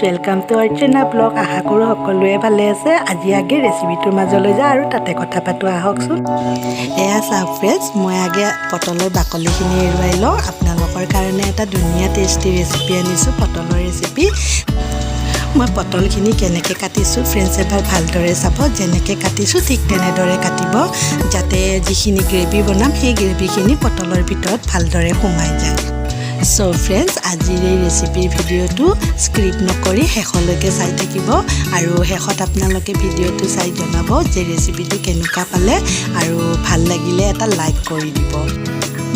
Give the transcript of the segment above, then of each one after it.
Welcome to Archana blog. आशा करूँ सकलोए भाले आछे। আজি आगे रेसिपिटोर माजলৈ जा আৰু তাতে কথা পাতো আহকচোন। এয়া চাওক ফ্ৰেন্ডছ, মই আগে পটলৰ বাকলিখিনি এৰুৱাই লওঁ। আপোনালোকৰ কাৰণে এটা ধুনীয়া টেষ্টি ৰেচিপি আনিছোঁ, পটলৰ ৰেচিপি। মই পটলখিনি কেনেকৈ কাটিছোঁ ফ্ৰেন্ডছ এবাৰ ভালদৰে চাব। যেনেকৈ কাটিছোঁ ঠিক তেনেদৰে কাটিব, যাতে যিখিনি গ্ৰেভি বনাম সেই গ্ৰেভিখিনি পটলৰ ভিতৰত ভালদৰে সোমাই যায়। সো ফ্ৰেন্ডছ, আজিৰ এই ৰেচিপিৰ ভিডিঅ'টো স্ক্ৰিপ্ট নকৰি শেষলৈকে চাই থাকিব আৰু শেষত আপোনালোকে ভিডিঅ'টো চাই জনাব যে ৰেচিপিটো কেনেকুৱা পালে আৰু ভাল লাগিলে এটা লাইক কৰি দিব।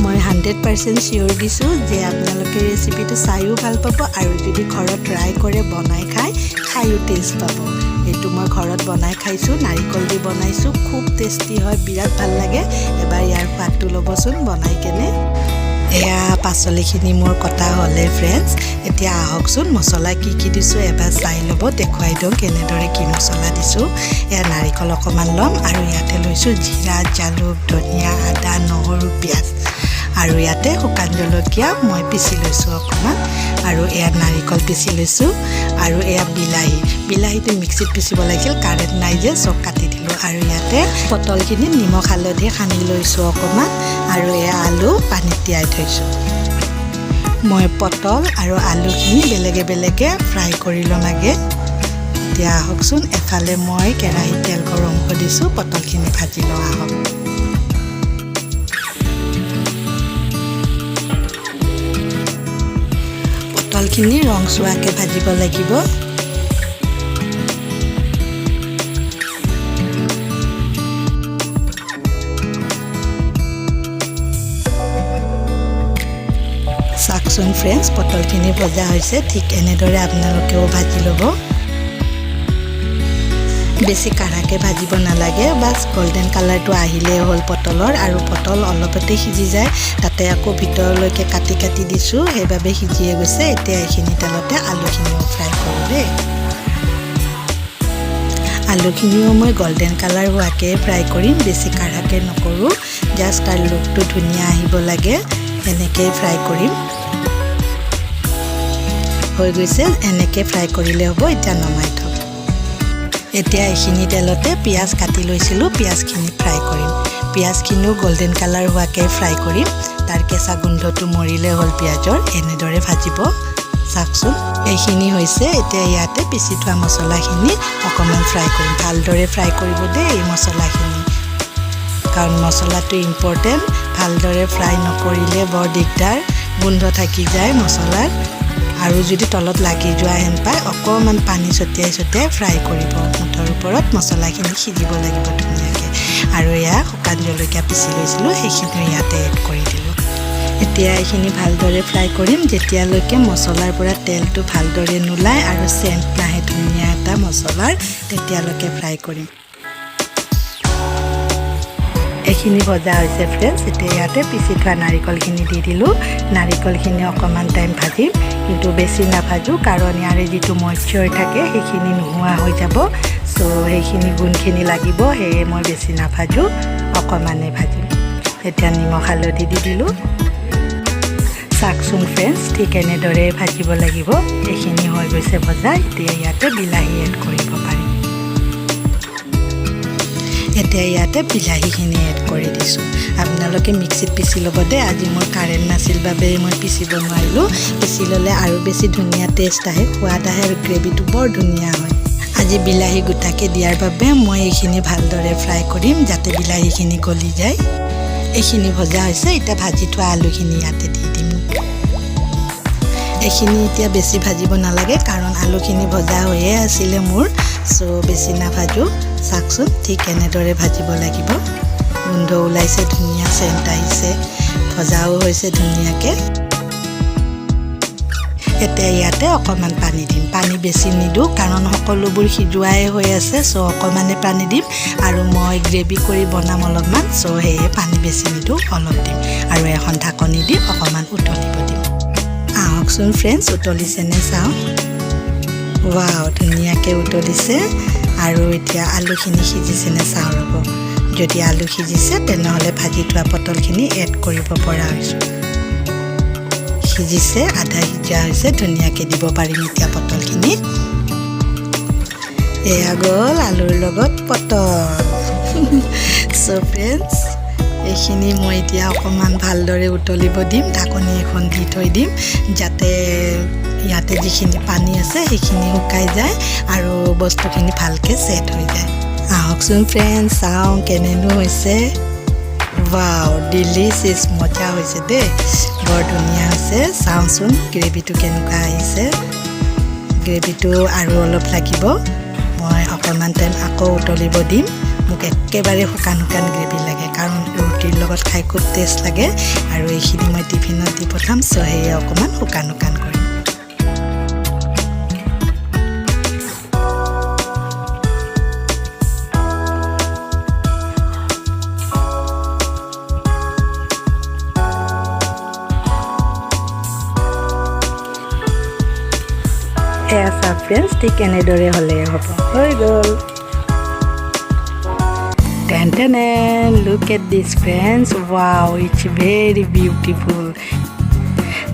মই 100% চিয়'ৰ দিছোঁ যে আপোনালোকে ৰেচিপিটো চাইও ভাল পাব আৰু যদি ঘৰত ট্ৰাই কৰে বনাই খায়ো টেষ্ট পাব। এইটো মই ঘৰত বনাই খাইছোঁ, নাৰিকল দি বনাইছোঁ, খুব টেষ্টি হয়, বিৰাট ভাল লাগে। এবাৰ ইয়াৰ সোৱাদটো ল'বচোন বনাই কেনে। এয়া পাচলিখিনি মোৰ কটা হ'লে ফ্ৰেন্ডছ, এতিয়া আহকচোন মছলা কি কি দিছোঁ এবাৰ চাই ল'ব। দেখুৱাই দিওঁ কেনেদৰে কি মছলা দিছোঁ। এয়া নাৰিকল অকণমান ল'ম আৰু ইয়াতে লৈছোঁ জিৰা, জালুক, ধনিয়া, আদা, নহৰু, পিঁয়াজ আৰু ইয়াতে শুকান জলকীয়া মই পিচি লৈছোঁ অকণমান আৰু এয়া নাৰিকল পিচি লৈছোঁ আৰু এয়া বিলাহীটো মিক্সিত পিচিব লাগিছিল, কাৰেণ্ট নাই যে চব কাটি দিলোঁ। আৰু ইয়াতে পটলখিনি নিমখ হালধি সানি লৈছোঁ অকণমান আৰু এয়া আলু পানীত তিয়াই থৈছোঁ। মই পটল আৰু আলুখিনি বেলেগে বেলেগে ফ্ৰাই কৰি ল'ম আগে। এতিয়া আহকচোন, এফালে মই কেৰাহীত তেল গৰম কৰি দিছোঁ, পটলখিনি ভাজি লওঁ আহক। পটলখিনি ৰং চোৱাকৈ ভাজিব লাগিব। চাওকচোন ফ্ৰেন্ডছ, পটলখিনি ভজা হৈছে, ঠিক এনেদৰে আপোনালোকেও ভাজি ল'ব। বেছি কাঢ়াকৈ ভাজিব নালাগে, বাছ গল্ডেন কালাৰটো আহিলেই হ'ল পটলৰ। আৰু পটল অলপতে সিজি যায়, তাতে আকৌ ভিতৰলৈকে কাটি কাটি দিছোঁ, সেইবাবে সিজিয়ে গৈছে। এতিয়া এইখিনি তেলতে আলুখিনিও ফ্ৰাই কৰোঁ দেই। আলুখিনিও মই গল্ডেন কালাৰ হোৱাকৈ ফ্ৰাই কৰিম, বেছি কাঢ়াকৈ নকৰোঁ, জাষ্ট তাৰ লুকটো ধুনীয়া আহিব লাগে, এনেকৈ ফ্ৰাই কৰিম। হৈ গৈছে, এনেকৈ ফ্ৰাই কৰিলে হ'ব। এতিয়া নমাই থ'ম। এতিয়া এইখিনি তেলতে পিঁয়াজ কাটি লৈছিলোঁ, পিঁয়াজখিনি ফ্ৰাই কৰিম। পিঁয়াজখিনিও গল্ডেন কালাৰ হোৱাকৈ ফ্ৰাই কৰিম, তাৰ কেঁচা গোন্ধটো মৰিলে হ'ল পিঁয়াজৰ। এনেদৰে ভাজিব। চাওকচোন এইখিনি হৈছে। এতিয়া ইয়াতে পিচি থোৱা মছলাখিনি অকণমান ফ্ৰাই কৰিম। ভালদৰে ফ্ৰাই কৰিব দেই এই মছলাখিনি, কাৰণ মছলাটো ইম্পৰ্টেণ্ট। ভালদৰে ফ্ৰাই নকৰিলে বৰ দিগদাৰ, গোন্ধ থাকি যায় মছলাৰ। আৰু যদি তলত লাগি যোৱা হেন পায় অকণমান পানী ছটিয়াই ফ্ৰাই কৰিব। মুঠৰ ওপৰত মছলাখিনি সিজিব লাগিব ধুনীয়াকৈ। আৰু এয়া শুকান জলকীয়া পিচি লৈছিলোঁ, সেইখিনি ইয়াতে এড কৰি দিলোঁ। এতিয়া এইখিনি ভালদৰে ফ্ৰাই কৰিম যেতিয়ালৈকে মছলাৰ পৰা তেলটো ভালদৰে নোলায় আৰু চেণ্ট নাহে ধুনীয়া এটা মছলাৰ, তেতিয়ালৈকে ফ্ৰাই কৰিম। এইখিনি ভজা হৈছে ফ্ৰেন্ডছ। এতিয়া ইয়াতে পিচি থোৱা নাৰিকলখিনি দি দিলোঁ। নাৰিকলখিনি অকণমান টাইম ভাজিম, কিন্তু বেছি নাভাজোঁ, কাৰণ ইয়াৰে যিটো মইশ্চাৰ থাকে সেইখিনি নোহোৱা হৈ যাব। চ' সেইখিনি গুণখিনি লাগিব, সেয়ে মই বেছি নাভাজোঁ, অকণমানেই ভাজিম। এতিয়া নিমখ হালধি দি দিলোঁ। চাওকচোন ফ্ৰেন্ডছ, ঠিক এনেদৰে ভাজিব লাগিব। এইখিনি হৈ গৈছে ভজা। এতিয়া ইয়াতে বিলাহী এড কৰিব পাৰিম। এতিয়া ইয়াতে বিলাহীখিনি এড কৰি দিছোঁ। আপোনালোকে মিক্সিত পিচি ল'ব দেই। আজি মোৰ কাৰেণ্ট নাছিল বাবে মই পিচিব নোৱাৰিলোঁ। পিচি ল'লে আৰু বেছি ধুনীয়া টেষ্ট আহে, সোৱাদ আহে আৰু গ্ৰেভিটো বৰ ধুনীয়া হয়। আজি বিলাহী গোটাকৈ দিয়াৰ বাবে মই এইখিনি ভালদৰে ফ্ৰাই কৰিম, যাতে বিলাহীখিনি গলি যায়। এইখিনি ভজা হৈছে। এতিয়া ভাজি থোৱা আলুখিনি ইয়াতে দি দিম। এইখিনি এতিয়া বেছি ভাজিব নালাগে, কাৰণ আলুখিনি ভজা হৈয়ে আছিলে মোৰ, চ' বেছি নাভাজোঁ। চাওকচোন ঠিক এনেদৰে ভাজিব লাগিব। গোন্ধ ওলাইছে, ধুনীয়া চেণ্ট আহিছে, ভজাও হৈছে ধুনীয়াকৈ। এতিয়া ইয়াতে অকণমান পানী দিম। পানী বেছি নিদিওঁ, কাৰণ সকলোবোৰ সিজোৱাই হৈ আছে, চ' অকণমানে পানী দিম। আৰু মই গ্ৰেভি কৰি বনাম অলপমান, চ' সেয়ে পানী বেছি নিদিওঁ, অলপ দিম। আৰু এখন ঢাকনি দি অকণমান উতলিব দিম। আহকচোন ফ্ৰেন্ডছ, উতলিছেনে চাওঁ। ৱাও, ধুনীয়াকৈ উতলিছে। আৰু এতিয়া আলুখিনি সিজিছেনে চাওঁ ৰ'ব। যদি আলু সিজিছে তেনেহ'লে ভাজি থোৱা পটলখিনি এড কৰিব পৰা হৈছোঁ। সিজিছে আধা সিজা হৈছে ধুনীয়াকৈ দিব পাৰিম এতিয়া পটলখিনি এয়া গ'ল আলুৰ লগত পটল সো ফ্ৰেণ্ডছ এইখিনি মই এতিয়া অকণমান ভালদৰে উতলিব দিম ঢাকনি এখন দি থৈ দিম যাতে ইয়াতে যিখিনি পানী আছে সেইখিনি শুকাই যায় আৰু বস্তুখিনি ভালকৈ ছেট হৈ যায় আহকচোন ফ্ৰেণ্ডছ চাওঁ কেনেনো হৈছে ৱাও ডিলিচিয়াছ মজা হৈছে দেই বৰ ধুনীয়া হৈছে চাওঁচোন গ্ৰেভিটো কেনেকুৱা আহিছে গ্ৰেভিটো আৰু অলপ লাগিব মই অকণমান টাইম আকৌ উতলিব দিম মোক একেবাৰে শুকান গ্ৰেভি লাগে কাৰণ ৰুটিৰ লগত খাই খুব টেষ্ট লাগে আৰু এইখিনি মই টিফিনত দি পঠাম চ' সেয়ে অকণমান শুকান কৰিম এয়া চাওক ফ্ৰেণ্ডছ ঠিক এনেদৰে হ'লে হ'ব হৈ গ'ল Look at this friends wow it's very beautiful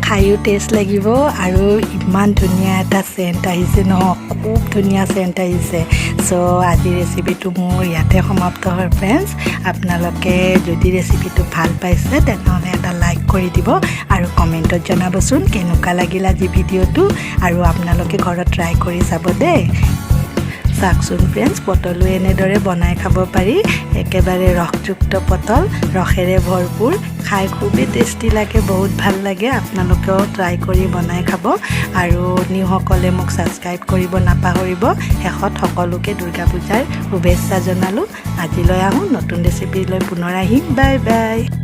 খাইও টেষ্ট লাগিব আৰু ইমান ধুনীয়া এটা সেন্ট আহিছে ন খুব ধুনীয়া সেন্ট আহিছে সো আজি ৰেচিপিটো মোৰ ইয়াতে সমাপ্ত হয় ফ্ৰেণ্ডছ আপোনালোকে যদি ৰেচিপিটো ভাল পাইছে তেনেহ'লে এটা লাইক কৰি দিব আৰু কমেণ্টত জনাবচোন কেনেকুৱা লাগিল আজি ভিডিঅ'টো আৰু আপোনালোকে ঘৰত ট্ৰাই কৰি চাব দেই চাওকচোন ফ্ৰেণ্ডছ পটলো এনেদৰে বনাই খাব পাৰি একেবাৰে ৰসযুক্ত পটল ৰসেৰে ভৰপূৰ খাই খুবেই টেষ্টি লাগে বহুত ভাল লাগে আপোনালোকেও ট্ৰাই কৰি বনাই খাব আৰু নিউসকলে মোক ছাবস্ক্ৰাইব কৰিব নাপাহৰিব শেষত সকলোকে দুৰ্গা পূজাৰ শুভেচ্ছা জনালোঁ আজিলৈ আহোঁ নতুন ৰেচিপি লৈ পুনৰ আহিম বাই বাই